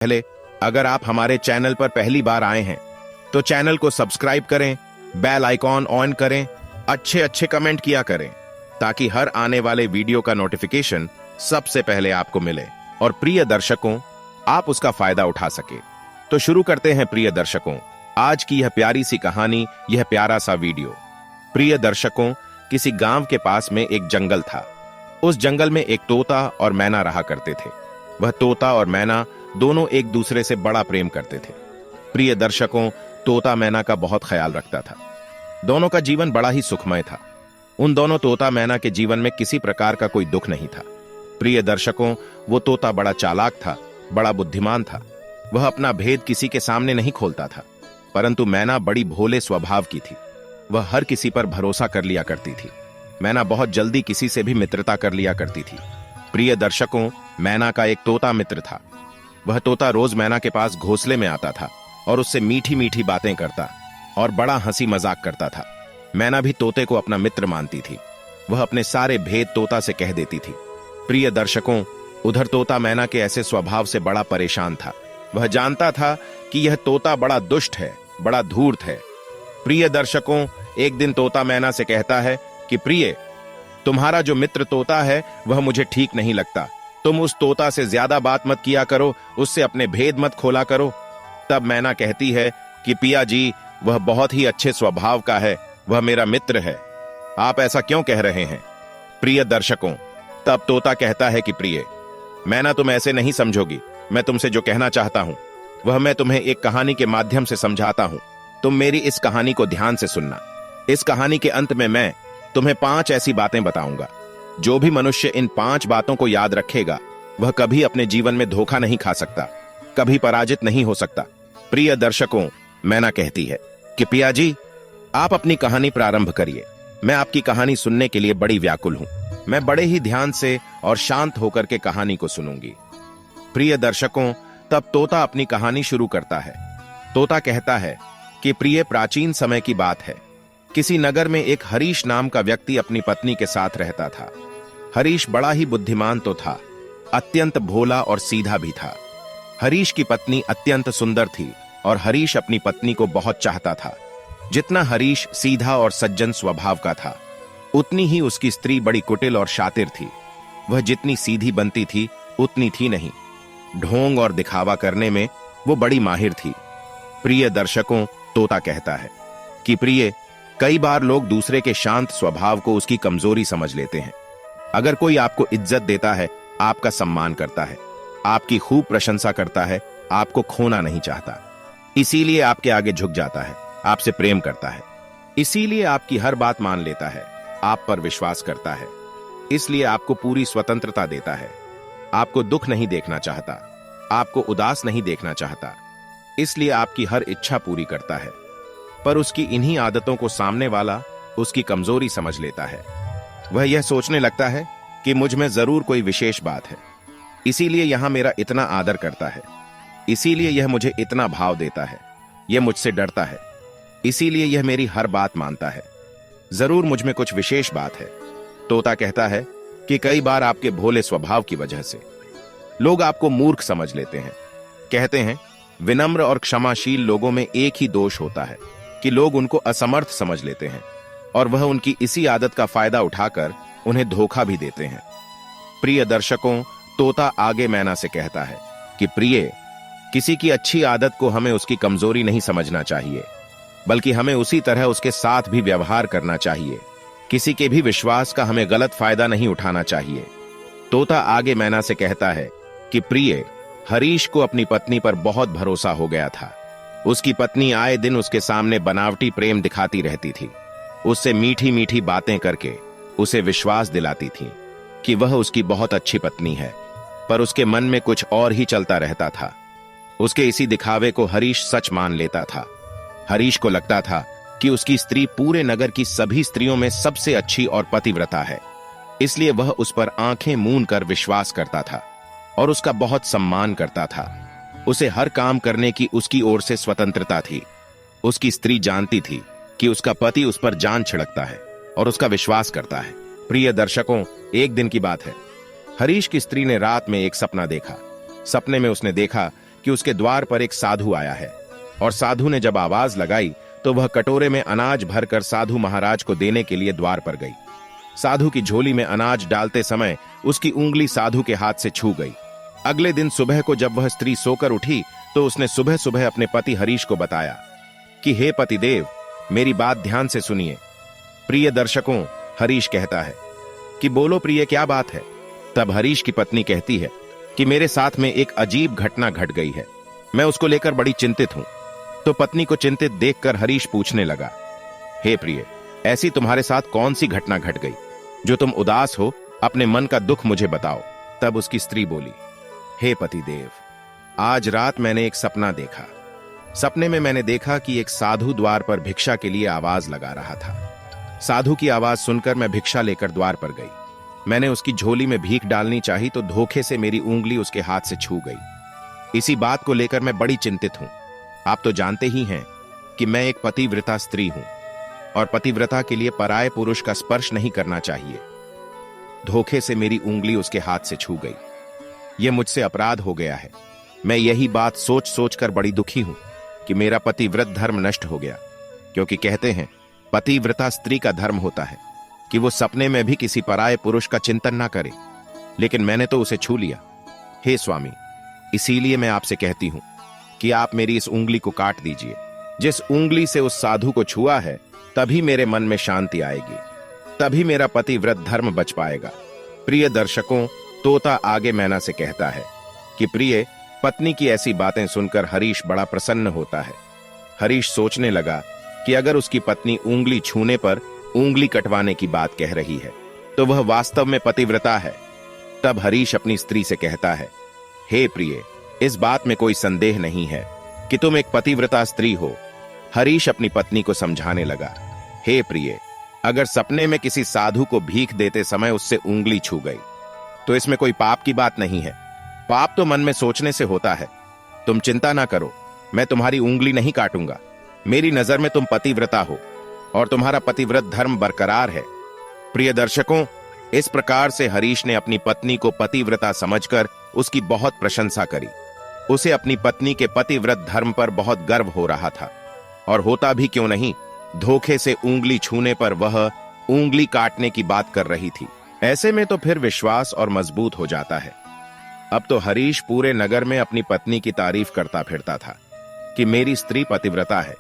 पहले अगर आप हमारे चैनल पर पहली बार आए हैं तो चैनल को सब्सक्राइब करें, बेल आइकॉन ऑन करें, अच्छे अच्छे कमेंट किया करें ताकि हर आने वाले वीडियो का नोटिफिकेशन सबसे पहले आपको मिले और प्रिय दर्शकों आप उसका फायदा उठा सके। तो शुरू करते हैं प्रिय दर्शकों आज की यह प्यारी सी कहानी, यह प्यारा सा वीडियो। प्रिय दर्शकों, किसी गांव के पास में एक जंगल था। उस जंगल में एक तोता और मैना रहा करते थे। वह तोता और मैना दोनों एक दूसरे से बड़ा प्रेम करते थे। प्रिय दर्शकों, तोता मैना का बहुत ख्याल रखता था। दोनों का जीवन बड़ा ही सुखमय था। उन दोनों तोता मैना के जीवन में किसी प्रकार का कोई दुख नहीं था। प्रिय दर्शकों, वो तोता बड़ा चालाक था, बड़ा बुद्धिमान था। वह अपना भेद किसी के सामने नहीं खोलता था, परंतु मैना बड़ी भोले स्वभाव की थी। वह हर किसी पर भरोसा कर लिया करती थी। मैना बहुत जल्दी किसी से भी मित्रता कर लिया करती थी। प्रिय दर्शकों, मैना का एक तोता मित्र था। वह तोता रोज मैना के पास घोंसले में आता था और उससे मीठी मीठी बातें करता और बड़ा हंसी मजाक करता था। मैना भी तोते को अपना मित्र मानती थी। वह अपने सारे भेद तोता से कह देती थी। प्रिय दर्शकों, उधर तोता मैना के ऐसे स्वभाव से बड़ा परेशान था। वह जानता था कि यह तोता बड़ा दुष्ट है, बड़ा धूर्त है। प्रिय दर्शकों, एक दिन तोता मैना से कहता है कि प्रिय, तुम्हारा जो मित्र तोता है वह मुझे ठीक नहीं लगता। तुम उस तोता से ज्यादा बात मत किया करो, उससे अपने भेद मत खोला करो। तब मैना कहती है कि पिया जी, वह बहुत ही अच्छे स्वभाव का है, वह मेरा मित्र है। आप ऐसा क्यों कह रहे हैं? प्रिय दर्शकों, तब तोता कहता है कि प्रिय, मैना तुम ऐसे नहीं समझोगी। मैं तुमसे जो कहना चाहता हूं वह मैं तुम्हें एक कहानी के माध्यम से समझाता हूं। तुम मेरी इस कहानी को ध्यान से सुनना। इस कहानी के अंत में मैं तुम्हें 5 ऐसी बातें बताऊंगा। जो भी मनुष्य इन 5 बातों को याद रखेगा वह कभी अपने जीवन में धोखा नहीं खा सकता, कभी पराजित नहीं हो सकता। प्रिय दर्शकों, मैना कहती है कि पिया जी, आप अपनी कहानी प्रारंभ करिए। मैं आपकी कहानी सुनने के लिए बड़ी व्याकुल हूं। मैं बड़े ही ध्यान से और शांत होकर के कहानी को सुनूंगी। प्रिय दर्शकों, तब तोता अपनी कहानी शुरू करता है। तोता कहता है कि प्रिय, प्राचीन समय की बात है। किसी नगर में एक हरीश नाम का व्यक्ति अपनी पत्नी के साथ रहता था। हरीश बड़ा ही बुद्धिमान तो था, अत्यंत भोला और सीधा भी था। हरीश की पत्नी अत्यंत सुंदर थी और हरीश अपनी पत्नी को बहुत चाहता था। जितना हरीश सीधा और सज्जन स्वभाव का था, उतनी ही उसकी स्त्री बड़ी कुटिल और शातिर थी। वह जितनी सीधी बनती थी उतनी थी नहीं। ढोंग और दिखावा करने में वो बड़ी माहिर थी। प्रिय दर्शकों, तोता कहता है कि प्रिय, कई बार लोग दूसरे के शांत स्वभाव को उसकी कमजोरी समझ लेते हैं। अगर कोई आपको इज्जत देता है, आपका सम्मान करता है, आपकी खूब प्रशंसा करता है, आपको खोना नहीं चाहता, इसीलिए आपके आगे झुक जाता है, आपसे प्रेम करता है, इसीलिए आपकी हर बात मान लेता है, आप पर विश्वास करता है, इसलिए आपको पूरी स्वतंत्रता देता है, आपको दुख नहीं देखना चाहता, आपको उदास नहीं देखना चाहता, इसलिए आपकी हर इच्छा पूरी करता है। पर उसकी इन्हीं आदतों को सामने वाला उसकी कमजोरी समझ लेता है। वह यह सोचने लगता है कि मुझ में जरूर कोई विशेष बात है, इसीलिए यहां मेरा इतना आदर करता है, इसीलिए यह मुझे इतना भाव देता है, यह मुझसे डरता है, इसीलिए यह मेरी हर बात मानता है। जरूर मुझ में कुछ विशेष बात है। तोता कहता है कि कई बार आपके भोले स्वभाव की वजह से लोग आपको मूर्ख समझ लेते हैं। कहते हैं विनम्र और क्षमाशील लोगों में एक ही दोष होता है कि लोग उनको असमर्थ समझ लेते हैं और वह उनकी इसी आदत का फायदा उठाकर उन्हें धोखा भी देते हैं। प्रिय दर्शकों, तोता आगे मैना से कहता है कि प्रिय, किसी की अच्छी आदत को हमें उसकी कमजोरी नहीं समझना चाहिए, बल्कि हमें उसी तरह उसके साथ भी व्यवहार करना चाहिए। किसी के भी विश्वास का हमें गलत फायदा नहीं उठाना चाहिए। तोता आगे मैना से कहता है कि प्रिय, हरीश को अपनी पत्नी पर बहुत भरोसा हो गया था। उसकी पत्नी आए दिन उसके सामने बनावटी प्रेम दिखाती रहती थी। उससे मीठी मीठी बातें करके उसे विश्वास दिलाती थी कि वह उसकी बहुत अच्छी पत्नी है, पर उसके मन में कुछ और ही चलता रहता था। उसके इसी दिखावे को हरीश सच मान लेता था। हरीश को लगता था कि उसकी स्त्री पूरे नगर की सभी स्त्रियों में सबसे अच्छी और पतिव्रता है, इसलिए वह उस पर आंखें मूंद कर विश्वास करता था और उसका बहुत सम्मान करता था। उसे हर काम करने की उसकी ओर से स्वतंत्रता थी। उसकी स्त्री जानती थी कि उसका पति उस पर जान छिड़कता है और उसका विश्वास करता है। प्रिय दर्शकों, एक दिन की बात है। हरीश की स्त्री ने रात में एक सपना देखा। सपने में उसने देखा कि उसके द्वार पर एक साधु आया है। और साधु ने जब आवाज लगाई तो वह कटोरे में अनाज भरकर साधु महाराज को देने के लिए द्वार पर गई। साधु की झोली में अनाज डालते समय उसकी उंगली साधु के हाथ से छू गई। अगले दिन सुबह को जब वह स्त्री सोकर उठी तो उसने सुबह सुबह अपने पति हरीश को बताया कि हे पतिदेव, मेरी बात ध्यान से सुनिए। प्रिय दर्शकों, हरीश कहता है कि बोलो प्रिय, क्या बात है। तब हरीश की पत्नी कहती है कि मेरे साथ में एक अजीब घटना घट गई है, मैं उसको लेकर बड़ी चिंतित हूं। तो पत्नी को चिंतित देखकर हरीश पूछने लगा, हे प्रिय, ऐसी तुम्हारे साथ कौन सी घटना घट गई जो तुम उदास हो? अपने मन का दुख मुझे बताओ। तब उसकी स्त्री बोली, हे पतिदेव, आज रात मैंने एक सपना देखा। सपने में मैंने देखा कि एक साधु द्वार पर भिक्षा के लिए आवाज लगा रहा था। साधु की आवाज सुनकर मैं भिक्षा लेकर द्वार पर गई। मैंने उसकी झोली में भीख डालनी चाही तो धोखे से मेरी उंगली उसके हाथ से छू गई। इसी बात को लेकर मैं बड़ी चिंतित हूं। आप तो जानते ही हैं कि मैं एक पतिव्रता स्त्री हूं और पतिव्रता के लिए पराये पुरुष का स्पर्श नहीं करना चाहिए। धोखे से मेरी उंगली उसके हाथ से छू गई। यह मुझसे अपराध हो गया है। मैं यही बात सोच सोच कर बड़ी दुखी हूं कि मेरा पतिव्रत धर्म नष्ट हो गया, क्योंकि कहते हैं पतिव्रता स्त्री का धर्म होता है कि वो सपने में भी किसी पराये पुरुष का चिंतन ना करे, लेकिन मैंने तो उसे छू लिया। हे स्वामी, इसीलिए मैं आपसे कहती हूं कि आप मेरी इस उंगली को काट दीजिए। जिस उंगली से उस साधु को छुआ है, तभी मेरे मन में शांति आएगी, तभी मेरा पतिव्रत धर्म बच पाएगा। प्रिय दर्शकों, तोता आगे मैना से कहता है कि प्रिय, पत्नी की ऐसी बातें सुनकर हरीश बड़ा प्रसन्न होता है। हरीश सोचने लगा कि अगर उसकी पत्नी उंगली छूने पर उंगली कटवाने की बात कह रही है तो वह वास्तव में पतिव्रता है। तब हरीश अपनी स्त्री से कहता है, हे प्रिय, इस बात में कोई संदेह नहीं है कि तुम एक पतिव्रता स्त्री हो। हरीश अपनी पत्नी को समझाने लगा, हे प्रिय, अगर सपने में किसी साधु को भीख देते समय उससे उंगली छू गई तो इसमें कोई पाप की बात नहीं है। पाप तो मन में सोचने से होता है। तुम चिंता ना करो, मैं तुम्हारी उंगली नहीं काटूंगा। मेरी नजर में तुम पतिव्रता हो और तुम्हारा पतिव्रत धर्म बरकरार है। प्रिय दर्शकों, इस प्रकार से हरीश ने अपनी पत्नी को पतिव्रता समझकर उसकी बहुत प्रशंसा करी। उसे अपनी पत्नी के पतिव्रत धर्म पर बहुत गर्व हो रहा था, और होता भी क्यों नहीं, धोखे से उंगली छूने पर वह उंगली काटने की बात कर रही थी। ऐसे में तो फिर विश्वास और मजबूत हो जाता है। अब तो हरीश पूरे नगर में अपनी पत्नी की तारीफ करता फिरता था कि मेरी स्त्री पतिव्रता है,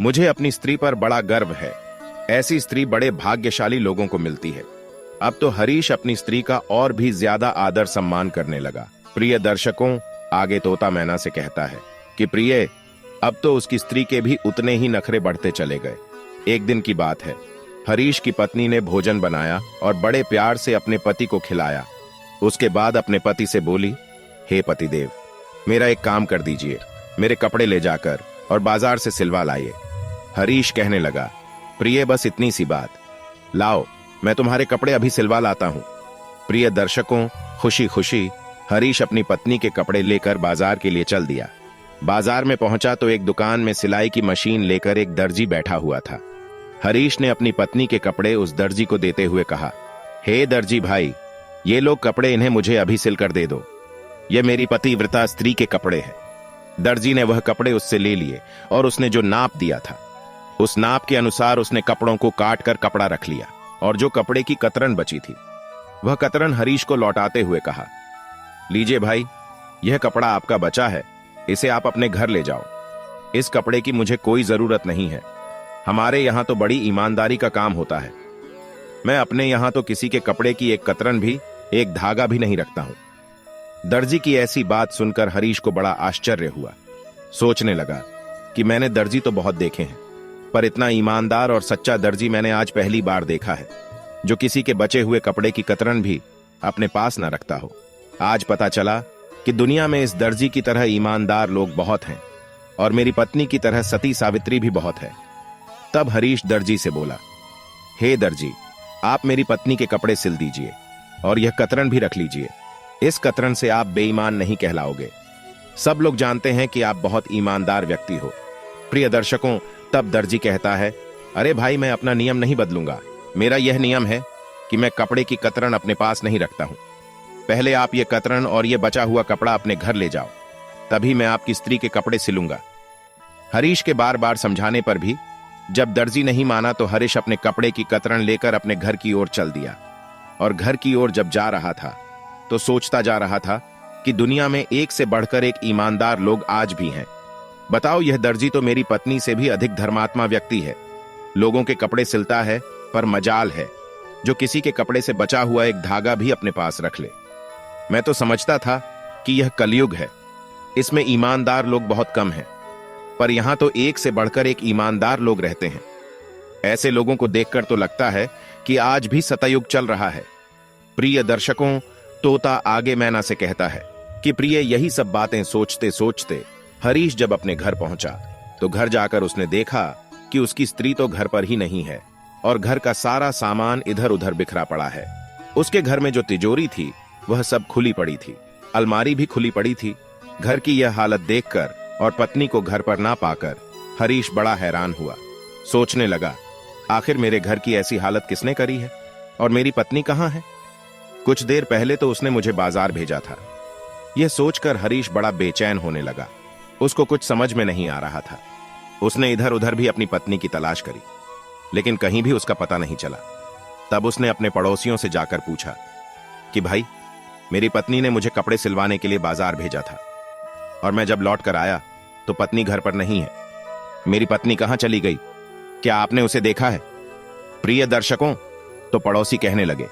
मुझे अपनी स्त्री पर बड़ा गर्व है। ऐसी स्त्री बड़े भाग्यशाली लोगों को मिलती है। अब तो हरीश अपनी स्त्री का और भी ज्यादा आदर सम्मान करने लगा। प्रिय दर्शकों, आगे तोता मैना से कहता है कि प्रिय, अब तो उसकी स्त्री के भी उतने ही नखरे बढ़ते चले गए। एक दिन की बात है, हरीश की पत्नी ने भोजन बनाया और बड़े प्यार से अपने पति को खिलाया। उसके बाद अपने पति से बोली, हे पतिदेव, मेरा एक काम कर दीजिए, मेरे कपड़े ले जाकर और बाजार से सिलवा लाइए। हरीश कहने लगा, प्रिय, बस इतनी सी बात, लाओ, मैं तुम्हारे कपड़े अभी सिलवा लाता हूं। प्रिय दर्शकों, खुशी खुशी हरीश अपनी पत्नी के कपड़े लेकर बाजार के लिए चल दिया। बाजार में पहुंचा तो एक दुकान में सिलाई की मशीन लेकर एक दर्जी बैठा हुआ था। हरीश ने अपनी पत्नी के कपड़े उस दर्जी को देते हुए कहा, हे दर्जी भाई, ये लोग कपड़े, इन्हें मुझे अभी सिलकर दे दो। ये मेरी पतिव्रता स्त्री के कपड़े हैं। दर्जी ने वह कपड़े उससे ले लिए और उसने जो नाप दिया था उस नाप के अनुसार उसने कपड़ों को काट कर कपड़ा रख लिया, और जो कपड़े की कतरन बची थी वह कतरन हरीश को लौटाते हुए कहा, लीजिए भाई, यह कपड़ा आपका बचा है, इसे आप अपने घर ले जाओ। इस कपड़े की मुझे कोई जरूरत नहीं है। हमारे यहां तो बड़ी ईमानदारी का काम होता है। मैं अपने यहां तो किसी के कपड़े की एक कतरन भी, एक धागा भी नहीं रखता हूं। दर्जी की ऐसी बात सुनकर हरीश को बड़ा आश्चर्य हुआ। सोचने लगा कि मैंने दर्जी तो बहुत देखे हैं, पर इतना ईमानदार और सच्चा दर्जी मैंने आज पहली बार देखा है, जो किसी के बचे हुए कपड़े की कतरन भी अपने पास न रखता हो। आज पता चला कि दुनिया में इस दर्जी की तरह ईमानदार लोग बहुत हैं, और मेरी पत्नी की तरह सती सावित्री भी बहुत है। तब हरीश दर्जी से बोला, हे दर्जी, आप मेरी पत्नी के कपड़े सिल दीजिए और यह कतरन भी रख लीजिए। इस कतरन से आप बेईमान नहीं कहलाओगे। सब लोग जानते हैं कि आप बहुत ईमानदार व्यक्ति हो। प्रिय दर्शकों, तब दर्जी कहता है, अरे भाई, मैं अपना नियम नहीं बदलूंगा। मेरा यह नियम है कि मैं कपड़े की कतरन अपने पास नहीं रखता हूं। पहले आप ये कतरन और ये बचा हुआ कपड़ा अपने घर ले जाओ। तभी मैं आपकी स्त्री के कपड़े सिलूंगा। हरीश के बार बार समझाने पर भी जब दर्जी नहीं माना तो हरीश अपने कपड़े की कतरन लेकर अपने घर की ओर चल दिया। और घर की ओर जब जा रहा था तो सोचता जा रहा था कि दुनिया में एक से बढ़कर एक ईमानदार लोग आज भी हैं। बताओ, यह दर्जी तो मेरी पत्नी से भी अधिक धर्मात्मा व्यक्ति है। लोगों के कपड़े सिलता है, पर मजाल है जो किसी के कपड़े से बचा हुआ एक धागा भी अपने पास रख ले। मैं तो समझता था कि यह कलयुग है, इसमें ईमानदार लोग बहुत कम हैं, पर यहां तो एक से बढ़कर एक ईमानदार लोग रहते हैं। ऐसे लोगों को देखकर तो लगता है कि आज भी सतयुग चल रहा है। प्रिय दर्शकों, तोता आगे मैना से कहता है कि प्रिय यही सब बातें सोचते सोचते हरीश जब अपने घर पहुंचा तो घर जाकर उसने देखा कि उसकी स्त्री तो घर पर ही नहीं है और घर का सारा सामान इधर उधर बिखरा पड़ा है। उसके घर में जो तिजोरी थी वह सब खुली पड़ी थी, अलमारी भी खुली पड़ी थी। घर की यह हालत देखकर और पत्नी को घर पर ना पाकर हरीश बड़ा हैरान हुआ। सोचने लगा, आखिर मेरे घर की ऐसी हालत किसने करी है और मेरी पत्नी कहां है? कुछ देर पहले तो उसने मुझे बाजार भेजा था। यह सोचकर हरीश बड़ा बेचैन होने लगा। उसको कुछ समझ में नहीं आ रहा था। उसने इधर उधर भी अपनी पत्नी की तलाश करी, लेकिन कहीं भी उसका पता नहीं चला। तब उसने अपने पड़ोसियों से जाकर पूछा कि भाई, मेरी पत्नी ने मुझे कपड़े सिलवाने के लिए बाजार भेजा था और मैं जब लौट कर आया तो पत्नी घर पर नहीं है। मेरी पत्नी कहां चली गई? क्या आपने उसे देखा है? प्रिय दर्शकों, तो पड़ोसी कहने लगे,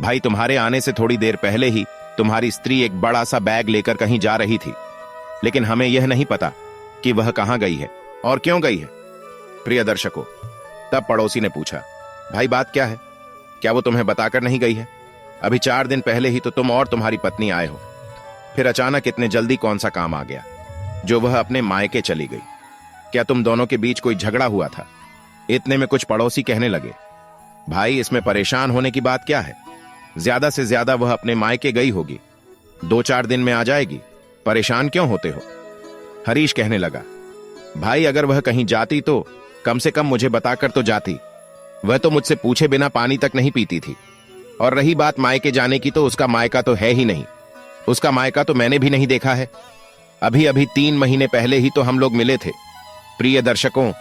भाई तुम्हारे आने से थोड़ी देर पहले ही तुम्हारी स्त्री एक बड़ा सा बैग लेकर कहीं जा रही थी, लेकिन हमें यह नहीं पता कि वह कहां गई है और क्यों गई है। प्रिय दर्शकों, तब पड़ोसी ने पूछा, भाई बात क्या है? क्या वो तुम्हें बताकर नहीं गई है? अभी 4 दिन पहले ही तो तुम और तुम्हारी पत्नी आए हो, फिर अचानक इतने जल्दी कौन सा काम आ गया जो वह अपने मायके चली गई? क्या तुम दोनों के बीच कोई झगड़ा हुआ था? इतने में कुछ पड़ोसी कहने लगे, भाई इसमें परेशान होने की बात क्या है? ज्यादा से ज्यादा वह अपने मायके गई होगी, 2-4 दिन में आ जाएगी, परेशान क्यों होते हो? हरीश कहने लगा, भाई अगर वह कहीं जाती तो कम से कम मुझे बताकर तो जाती। वह तो मुझसे पूछे बिना पानी तक नहीं पीती थी। और रही बात मायके जाने की, तो उसका मायका तो है ही नहीं। उसका मायका तो मैंने भी नहीं देखा है। अभी अभी 3 महीने पहले ही तो हम लोग मिले थे। प्रिय दर्शकों,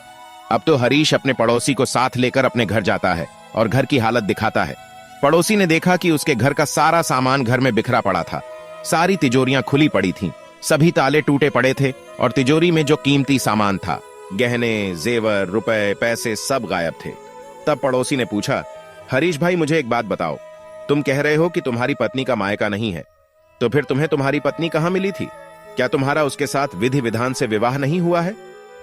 अब तो हरीश अपने पड़ोसी को साथ लेकर अपने घर जाता है और घर की हालत दिखाता है। पड़ोसी ने देखा कि उसके घर का सारा सामान घर में बिखरा पड़ा था। सारी तिजोरियां खुली पड़ी थीं, सभी ताले टूटे पड़े थे और तिजोरी में जो कीमती सामान था, गहने, जेवर, रुपए, पैसे सब गायब थे। तब पड़ोसी ने पूछा, हरीश भाई मुझे एक बात बताओ, तुम कह रहे हो कि तुम्हारी पत्नी का मायका नहीं है, तो फिर तुम्हें तुम्हारी पत्नी कहां मिली थी? क्या तुम्हारा उसके साथ विधि विधान से विवाह नहीं हुआ है?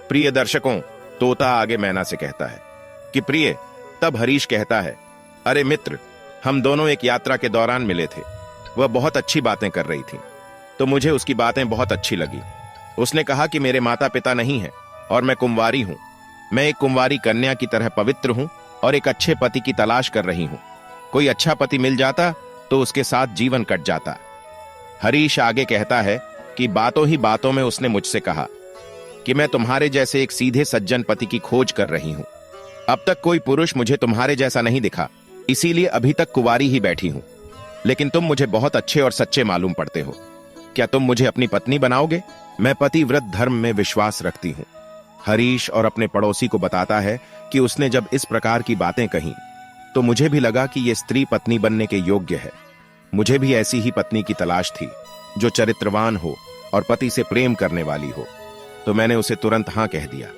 प्रिय दर्शकों, तोता आगे मैना से कहता है कि प्रिय। तब हरीश कहता है, अरे मित्र, हम दोनों एक यात्रा के दौरान मिले थे। वह बहुत अच्छी बातें कर रही थी, तो मुझे उसकी बातें बहुत अच्छी लगी। उसने कहा कि मेरे माता पिता नहीं हैं और मैं कुंवारी हूं। मैं एक कुंवारी कन्या की तरह पवित्र हूं और एक अच्छे पति की तलाश कर रही हूं। कोई अच्छा पति मिल जाता तो उसके साथ जीवन कट जाता। हरीश आगे कहता है कि बातों ही बातों में उसने मुझसे कहा कि मैं तुम्हारे जैसे एक सीधे सज्जन पति की खोज कर रही हूं। अब तक कोई पुरुष मुझे तुम्हारे जैसा नहीं दिखा, इसीलिए अभी तक कुंवारी ही बैठी हूं। लेकिन तुम मुझे बहुत अच्छे और सच्चे मालूम पड़ते हो। क्या तुम मुझे अपनी पत्नी बनाओगे? मैं पतिव्रत धर्म में विश्वास रखती हूं। हरीश और अपने पड़ोसी को बताता है कि उसने जब इस प्रकार की बातें कही तो मुझे भी लगा कि यह स्त्री पत्नी बनने के योग्य है। मुझे भी ऐसी ही पत्नी की तलाश थी जो चरित्रवान हो और पति से प्रेम करने वाली हो, तो मैंने उसे तुरंत हां कह दिया।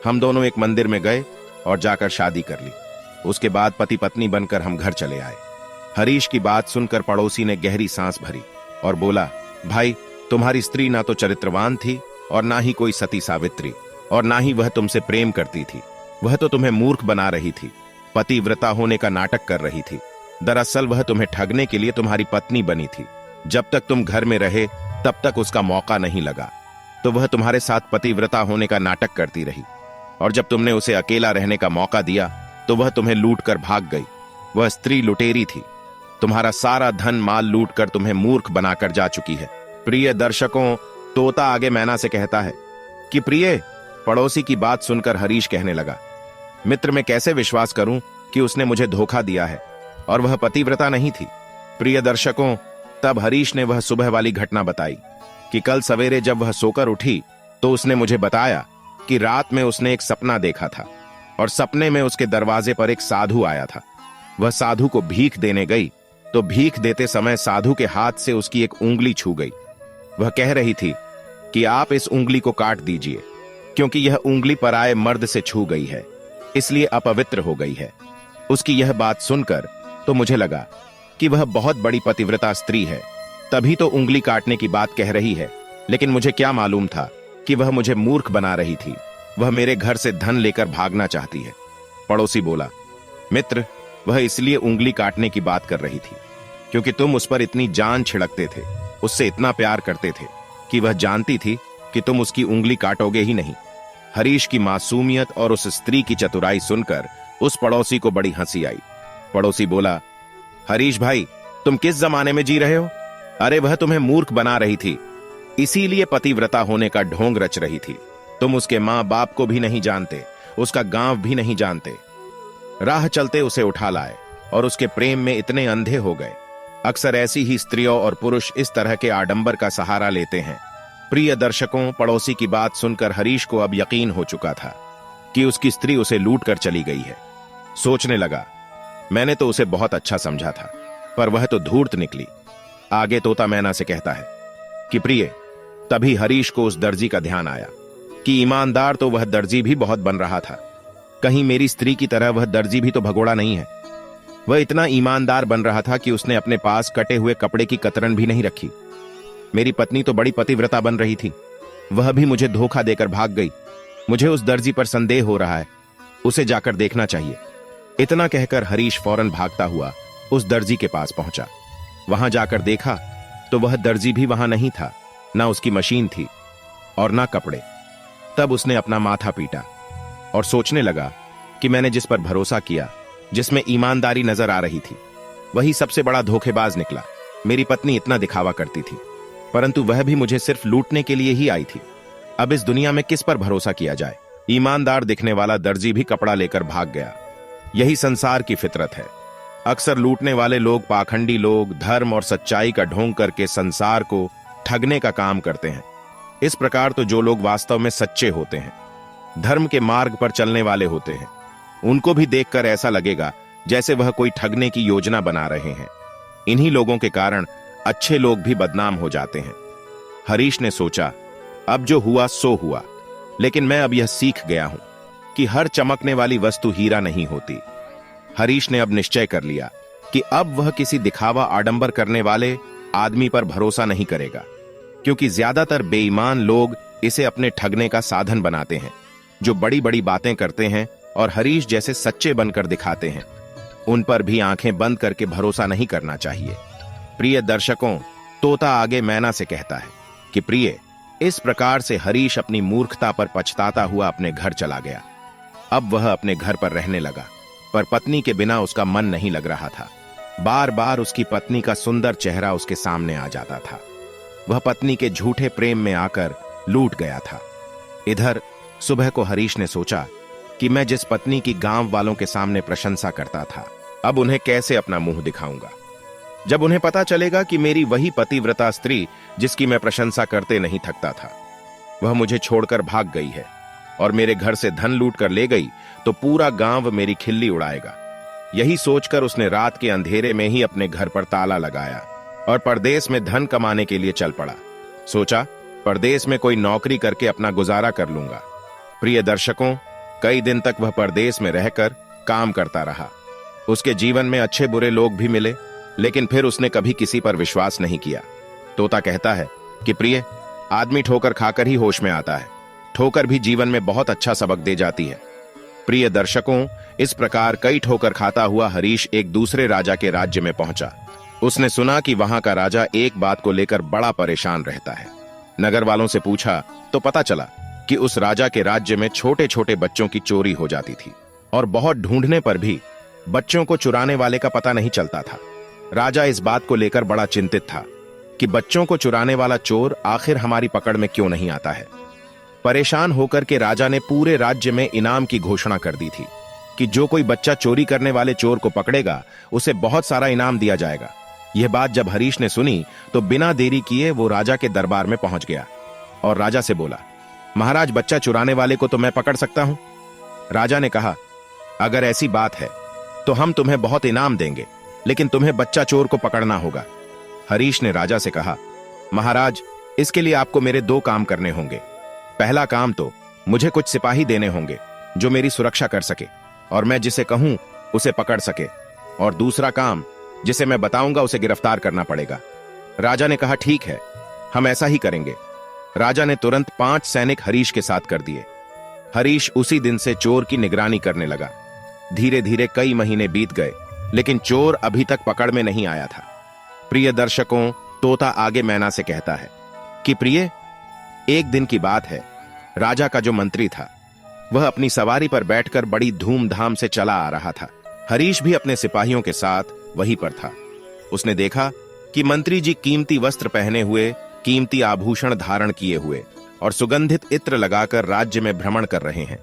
हम दोनों एक मंदिर में गए और जाकर शादी कर ली। उसके बाद पति पत्नी बनकर हम घर चले आए। हरीश की बात सुनकर पड़ोसी ने गहरी सांस भरी और बोला, भाई तुम्हारी स्त्री ना तो चरित्रवान थी और ना ही कोई सती सावित्री, और ना ही वह तुमसे प्रेम करती थी। वह तो तुम्हें मूर्ख बना रही थी, पतिव्रता होने का नाटक कर रही थी। दरअसल वह तुम्हें ठगने के लिए तुम्हारी पत्नी बनी थी। जब तक तुम घर में रहे तब तक उसका मौका नहीं लगा, तो वह तुम्हारे साथ पतिव्रता होने का नाटक करती रही, और जब तुमने उसे अकेला रहने का मौका दिया तो वह तुम्हें लूट कर भाग गई। वह स्त्री लुटेरी थी, तुम्हारा सारा धन माल लूट कर तुम्हें मूर्ख बनाकर जा चुकी है। प्रिय दर्शकों, तोता आगे मैना से कहता है कि प्रिय। पड़ोसी की बात सुनकर हरीश कहने लगा, मित्र मैं कैसे विश्वास करूं कि उसने मुझे धोखा दिया है और वह पतिव्रता नहीं थी। प्रिय दर्शकों, तब हरीश ने वह सुबह वाली घटना बताई कि कल सवेरे जब वह सोकर उठी तो उसने मुझे बताया कि रात में उसने एक सपना देखा था और सपने में उसके दरवाजे पर एक साधु आया था। वह साधु को भीख देने गई तो भीख देते समय साधु के हाथ से उसकी एक उंगली छू गई। वह कह रही थी कि आप इस उंगली को काट दीजिए, क्योंकि यह उंगली पराये मर्द से छू गई है, इसलिए अपवित्र हो गई है। उसकी यह बात सुनकर तो मुझे लगा कि वह बहुत बड़ी पतिव्रता स्त्री है, तभी तो उंगली काटने की बात कह रही है। लेकिन मुझे क्या मालूम था कि वह मुझे मूर्ख बना रही थी। वह मेरे घर से धन लेकर भागना चाहती है। पड़ोसी बोला, मित्र, वह इसलिए उंगली काटने की बात कर रही थी क्योंकि तुम उस पर इतनी जान छिड़कते थे, उससे इतना प्यार करते थे कि वह जानती थी कि तुम उसकी उंगली काटोगे ही नहीं। हरीश की मासूमियत और उस स्त्री की चतुराई सुनकर उस पड़ोसी को बड़ी हंसी आई। पड़ोसी बोला, हरीश भाई, तुम किस जमाने में जी रहे हो? अरे वह तुम्हें मूर्ख बना रही थी, इसीलिए पतिव्रता होने का ढोंग रच रही थी। तुम उसके मां बाप को भी नहीं जानते, उसका गांव भी नहीं जानते। राह चलते उसे उठा लाए और उसके प्रेम में इतने अंधे हो गए। अक्सर ऐसी ही स्त्रियों और पुरुष इस तरह के आडंबर का सहारा लेते हैं। प्रिय दर्शकों, पड़ोसी की बात सुनकर हरीश को अब यकीन हो चुका था कि उसकी स्त्री उसे लूट कर चली गई है। सोचने लगा, मैंने तो उसे बहुत अच्छा समझा था, पर वह तो धूर्त निकली। आगे तोता मैना से कहता है कि प्रिय, तभी हरीश को उस दर्जी का ध्यान आया कि ईमानदार तो वह दर्जी भी बहुत बन रहा था। कहीं मेरी स्त्री की तरह वह दर्जी भी तो भगोड़ा नहीं है। वह इतना ईमानदार बन रहा था कि उसने अपने पास कटे हुए कपड़े की कतरन भी नहीं रखी। मेरी पत्नी तो बड़ी पतिव्रता बन रही थी, वह भी मुझे धोखा देकर भाग गई। मुझे उस दर्जी पर संदेह हो रहा है, उसे जाकर देखना चाहिए। इतना कहकर हरीश फौरन भागता हुआ उस दर्जी के पास पहुंचा। वहां जाकर देखा तो वह दर्जी भी वहां नहीं था, ना उसकी मशीन थी और ना कपड़े। तब उसने अपना माथा पीटा और सोचने लगा कि मैंने जिस पर भरोसा किया, जिसमें ईमानदारी नजर आ रही थी, वही सबसे बड़ा धोखेबाज निकला। मेरी पत्नी इतना दिखावा करती थी, परंतु वह भी मुझे सिर्फ लूटने के लिए ही आई थी। अब इस दुनिया में किस पर भरोसा किया जाए? ईमानदार दिखने वाला दर्जी भी कपड़ा लेकर भाग गया। यही संसार की फितरत है। अक्सर लूटने वाले लोग, पाखंडी लोग, धर्म और सच्चाई का ढोंग करके संसार को ठगने का काम करते हैं। इस प्रकार तो जो लोग वास्तव में सच्चे होते हैं, धर्म के मार्ग पर चलने वाले होते हैं, उनको भी देखकर ऐसा लगेगा जैसे वह कोई ठगने की योजना बना रहे हैं। इन्हीं लोगों के कारण अच्छे लोग भी बदनाम हो जाते हैं। हरीश ने सोचा, अब जो हुआ सो हुआ, लेकिन मैं अब यह सीख गया हूं कि हर चमकने वाली वस्तु हीरा नहीं होती। हरीश ने अब निश्चय कर लिया कि अब वह किसी दिखावा आडंबर करने वाले आदमी पर भरोसा नहीं करेगा, क्योंकि ज्यादातर बेईमान लोग इसे अपने ठगने का साधन बनाते हैं। जो बड़ी बड़ी बातें करते हैं और हरीश जैसे सच्चे बनकर दिखाते हैं, उन पर भी आंखें बंद करके भरोसा नहीं करना चाहिए। प्रिय दर्शकों, तोता आगे मैना से कहता है कि प्रिय, इस प्रकार से हरीश अपनी मूर्खता पर पछताता हुआ अपने घर चला गया। अब वह अपने घर पर रहने लगा, पर पत्नी के बिना उसका मन नहीं लग रहा था। बार बार उसकी पत्नी का सुंदर चेहरा उसके सामने आ जाता था। वह पत्नी के झूठे प्रेम में आकर लूट गया था। इधर सुबह को हरीश ने सोचा कि मैं जिस पत्नी की गांव वालों के सामने प्रशंसा करता था, अब उन्हें कैसे अपना मुंह दिखाऊंगा। जब उन्हें पता चलेगा कि मेरी वही पतिव्रता स्त्री जिसकी मैं प्रशंसा करते नहीं थकता था, वह मुझे छोड़कर भाग गई है और मेरे घर से धन लूट कर ले गई, तो पूरा गांव मेरी खिल्ली उड़ाएगा। यही सोचकर उसने रात के अंधेरे में ही अपने घर पर ताला लगाया और परदेश में धन कमाने के लिए चल पड़ा। सोचा, परदेश में कोई नौकरी करके अपना गुजारा कर लूंगा। प्रिय दर्शकों, कई दिन तक वह परदेश में रहकर काम करता रहा। उसके जीवन में अच्छे बुरे लोग भी मिले, लेकिन फिर उसने कभी किसी पर विश्वास नहीं किया। तोता कहता है कि प्रिय, आदमी ठोकर खाकर ही होश में आता है। ठोकर भी जीवन में बहुत अच्छा सबक दे जाती है। प्रिय दर्शकों, इस प्रकार कई ठोकर खाता हुआ हरीश एक दूसरे राजा के राज्य में पहुंचा। उसने सुना कि वहां का राजा एक बात को लेकर बड़ा परेशान रहता है। नगर वालों से पूछा तो पता चला कि उस राजा के राज्य में छोटे छोटे बच्चों की चोरी हो जाती थी और बहुत ढूंढने पर भी बच्चों को चुराने वाले का पता नहीं चलता था। राजा इस बात को लेकर बड़ा चिंतित था कि बच्चों को चुराने वाला चोर आखिर हमारी पकड़ में क्यों नहीं आता है। परेशान होकर के राजा ने पूरे राज्य में इनाम की घोषणा कर दी थी कि जो कोई बच्चा चोरी करने वाले चोर को पकड़ेगा, उसे बहुत सारा इनाम दिया जाएगा। यह बात जब हरीश ने सुनी तो बिना देरी किए वो राजा के दरबार में पहुंच गया और राजा से बोला, महाराज, बच्चा चुराने वाले को तो मैं पकड़ सकता हूं। राजा ने कहा, अगर ऐसी बात है तो हम तुम्हें बहुत इनाम देंगे, लेकिन तुम्हें बच्चा चोर को पकड़ना होगा। हरीश ने राजा से कहा, महाराज, इसके लिए आपको मेरे 2 काम करने होंगे। पहला काम तो मुझे कुछ सिपाही देने होंगे जो मेरी सुरक्षा कर सके और मैं जिसे कहूं उसे पकड़ सके, और दूसरा काम जिसे मैं बताऊंगा उसे गिरफ्तार करना पड़ेगा। राजा ने कहा, ठीक है, हम ऐसा ही करेंगे। राजा ने तुरंत 5 सैनिक हरीश के साथ कर दिए। हरीश उसी दिन से चोर की निगरानी करने लगा। धीरे धीरे कई महीने बीत गए, लेकिन चोर अभी तक पकड़ में नहीं आया था। प्रिय दर्शकों, तोता आगे मैना से कहता है कि प्रिय, एक दिन की बात है, राजा का जो मंत्री था वह अपनी सवारी पर बैठकर बड़ी धूमधाम से चला आ रहा था। हरीश भी अपने सिपाहियों के साथ वहीं पर था। उसने देखा कि मंत्री जी कीमती वस्त्र पहने हुए, कीमती आभूषण धारण किए हुए और सुगंधित इत्र लगाकर राज्य में भ्रमण कर रहे हैं।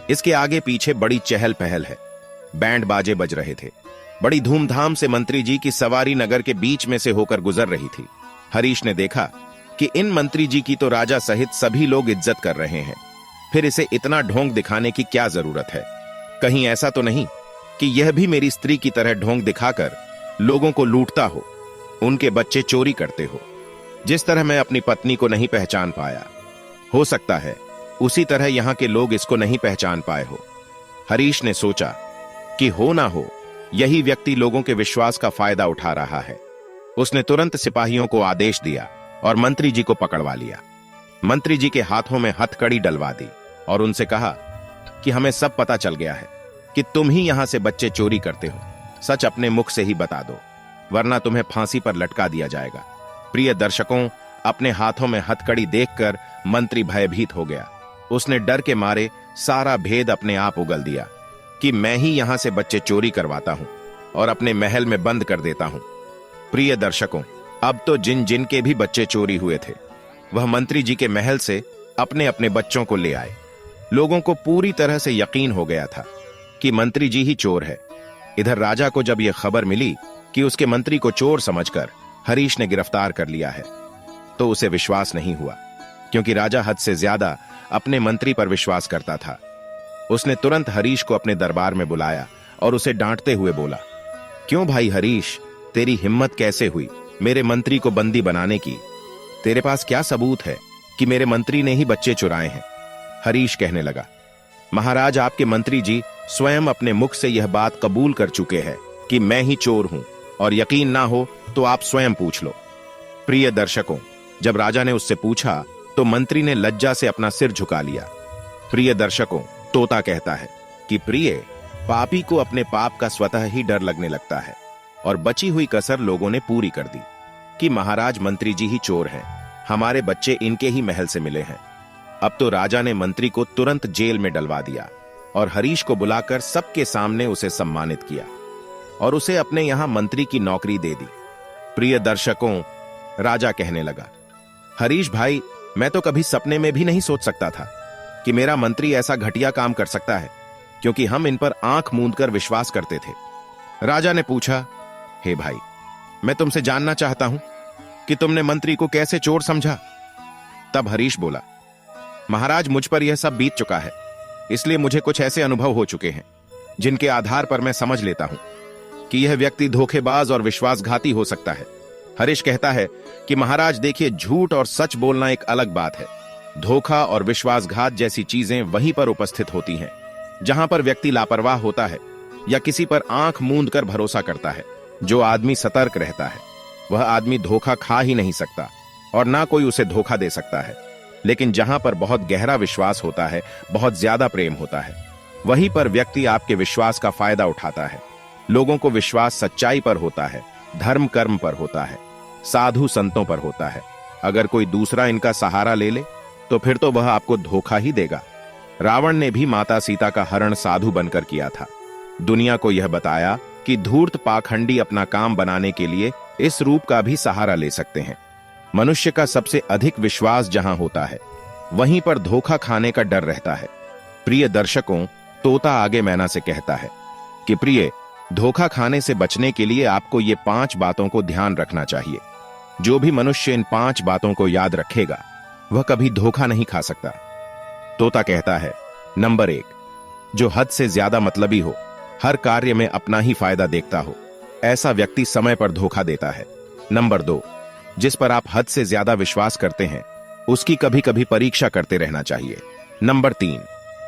इसके आगे पीछे बड़ी चहल पहल है। बैंड बाजे बज रहे थे। बड़ी धूमधाम से मंत्री जी की सवारी नगर के बीच में से होकर गुजर रही थी। हरीश ने देखा कि इन मंत्री जी की तो राजा सहित सभी लोग इज्जत कर रहे हैं, फिर इसे इतना ढोंग दिखाने की क्या जरूरत है? कहीं ऐसा तो नहीं कि यह भी मेरी स्त्री की तरह ढोंग दिखाकर लोगों को लूटता हो, उनके बच्चे चोरी करते हो। जिस तरह मैं अपनी पत्नी को नहीं पहचान पाया, हो सकता है उसी तरह यहां के लोग इसको नहीं पहचान पाए हो। हरीश ने सोचा कि हो ना हो यही व्यक्ति लोगों के विश्वास का फायदा उठा रहा है। उसने तुरंत सिपाहियों को आदेश दिया और मंत्री जी को पकड़वा लिया। मंत्री जी के हाथों में हथकड़ी डलवा दी और उनसे कहा कि हमें सब पता चल गया है कि तुम ही यहां से बच्चे चोरी करते हो। सच अपने मुख से ही बता दो, वरना तुम्हें फांसी पर लटका दिया जाएगा। प्रिय दर्शकों, अपने हाथों में हथकड़ी देखकर मंत्री भयभीत हो गया। उसने डर के मारे सारा भेद अपने आप उगल दिया कि मैं ही यहां से बच्चे चोरी करवाता हूं और अपने महल में बंद कर देता हूं। प्रिय दर्शकों, अब तो जिन जिन के भी बच्चे चोरी हुए थे वह मंत्री जी के महल से अपने अपने बच्चों को ले आए। लोगों को पूरी तरह से यकीन हो गया था कि मंत्री जी ही चोर है। इधर राजा को जब यह खबर मिली कि उसके मंत्री को चोर समझकर हरीश ने गिरफ्तार कर लिया है, तो उसे विश्वास नहीं हुआ, क्योंकि राजा हद से ज्यादा अपने मंत्री पर विश्वास करता था। उसने तुरंत हरीश को अपने दरबार में बुलाया और उसे डांटते हुए बोला, क्यों भाई हरीश, तेरी हिम्मत कैसे हुई मेरे मंत्री को बंदी बनाने की? तेरे पास क्या सबूत है कि मेरे मंत्री ने ही बच्चे चुराए हैं? हरीश कहने लगा, महाराज, आपके मंत्री जी स्वयं अपने मुख से यह बात कबूल कर चुके हैं कि मैं ही चोर हूं, और यकीन ना हो तो आप स्वयं पूछ लो। प्रिय दर्शकों, जब राजा ने उससे पूछा तो मंत्री ने लज्जा से अपना सिर झुका लिया। प्रिय दर्शकों, तोता कहता है कि प्रिय, पापी को अपने पाप का स्वतः ही डर लगने लगता है, और बची हुई कसर लोगों ने पूरी कर दी कि महाराज मंत्री जी ही चोर हैं, हमारे बच्चे इनके ही महल से मिले हैं। अब तो राजा ने मंत्री को तुरंत जेल में डलवा दिया और हरीश को बुलाकर सबके सामने उसे सम्मानित किया और उसे अपने यहां मंत्री की नौकरी दे दी। प्रिय दर्शकों, राजा कहने लगा, हरीश भाई, मैं तो कभी सपने में भी नहीं सोच सकता था कि मेरा मंत्री ऐसा घटिया काम कर सकता है, क्योंकि हम इन पर आंख मूंदकर विश्वास करते थे। राजा ने पूछा, हे भाई, मैं तुमसे जानना चाहता हूं कि तुमने मंत्री को कैसे चोर समझा? तब हरीश बोला, महाराज, मुझ पर यह सब बीत चुका है, इसलिए मुझे कुछ ऐसे अनुभव हो चुके हैं जिनके आधार पर मैं समझ लेता हूं कि यह व्यक्ति धोखेबाज और विश्वासघाती हो सकता है। हरीश कहता है कि महाराज देखिए, झूठ और सच बोलना एक अलग बात है। धोखा और विश्वासघात जैसी चीजें वहीं पर उपस्थित होती हैं जहां पर व्यक्ति लापरवाह होता है या किसी पर आंख मूंद कर भरोसा करता है। जो आदमी सतर्क रहता है वह आदमी धोखा खा ही नहीं सकता और ना कोई उसे धोखा दे सकता है। लेकिन जहां पर बहुत गहरा विश्वास होता है, बहुत ज्यादा प्रेम होता है, वहीं पर व्यक्ति आपके विश्वास का फायदा उठाता है। लोगों को विश्वास सच्चाई पर होता है, धर्म कर्म पर होता है, साधु संतों पर होता है। अगर कोई दूसरा इनका सहारा ले ले तो फिर तो वह आपको धोखा ही देगा। रावण ने भी माता सीता का हरण साधु बनकर किया था। दुनिया को यह बताया कि धूर्त पाखंडी अपना काम बनाने के लिए इस रूप का भी सहारा ले सकते हैं। मनुष्य का सबसे अधिक विश्वास जहां होता है, वहीं पर धोखा खाने का डर रहता है। प्रिय दर्शकों, तोता आगे मैना से कहता है कि प्रिय, धोखा खाने से बचने के लिए आपको ये 5 बातों को ध्यान रखना चाहिए। जो भी मनुष्य इन 5 बातों को याद रखेगा वह कभी धोखा नहीं खा सकता। तोता कहता है, नंबर 1, जो हद से ज्यादा मतलबी हो, हर कार्य में अपना ही फायदा देखता हो, ऐसा व्यक्ति समय पर धोखा देता है। नंबर 2, जिस पर आप हद से ज्यादा विश्वास करते हैं उसकी कभी कभी परीक्षा करते रहना चाहिए। नंबर 3,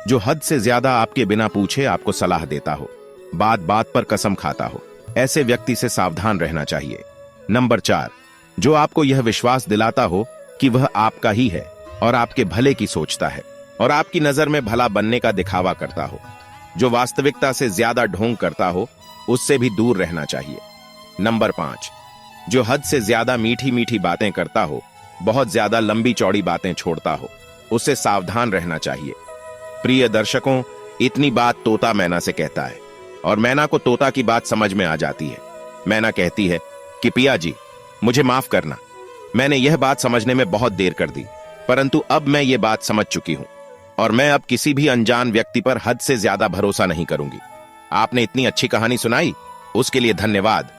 जो हद से ज्यादा आपके बिना पूछे आपको सलाह देता हो, बात बात पर कसम खाता हो, ऐसे व्यक्ति से सावधान रहना चाहिए। नंबर 4, जो आपको यह विश्वास दिलाता हो कि वह आपका ही है और आपके भले की सोचता है और आपकी नजर में भला बनने का दिखावा करता हो, जो वास्तविकता से ज्यादा ढोंग करता हो, उससे भी दूर रहना चाहिए। नंबर 5, जो हद से ज्यादा मीठी मीठी बातें करता हो, बहुत ज्यादा लंबी चौड़ी बातें छोड़ता हो, उससे सावधान रहना चाहिए। प्रिय दर्शकों, इतनी बात तोता मैना से कहता है और मैना को तोता की बात समझ में आ जाती है। मैना कहती है कि पिया जी, मुझे माफ करना, मैंने यह बात समझने में बहुत देर कर दी, परंतु अब मैं ये बात समझ चुकी हूं और मैं अब किसी भी अनजान व्यक्ति पर हद से ज्यादा भरोसा नहीं करूंगी। आपने इतनी अच्छी कहानी सुनाई, उसके लिए धन्यवाद।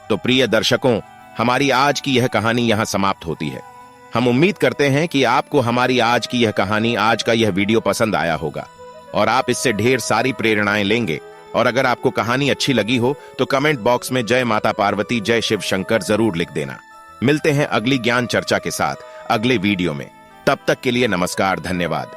तो प्रिय दर्शकों, हमारी आज की यह कहानी यहां समाप्त होती है। हम उम्मीद करते हैं कि आपको हमारी आज की यह कहानी, आज का यह वीडियो पसंद आया होगा और आप इससे ढेर सारी प्रेरणाएं लेंगे। और अगर आपको कहानी अच्छी लगी हो तो कमेंट बॉक्स में जय माता पार्वती, जय शिव शंकर जरूर लिख देना। मिलते हैं अगली ज्ञान चर्चा के साथ अगले वीडियो में। तब तक के लिए नमस्कार, धन्यवाद।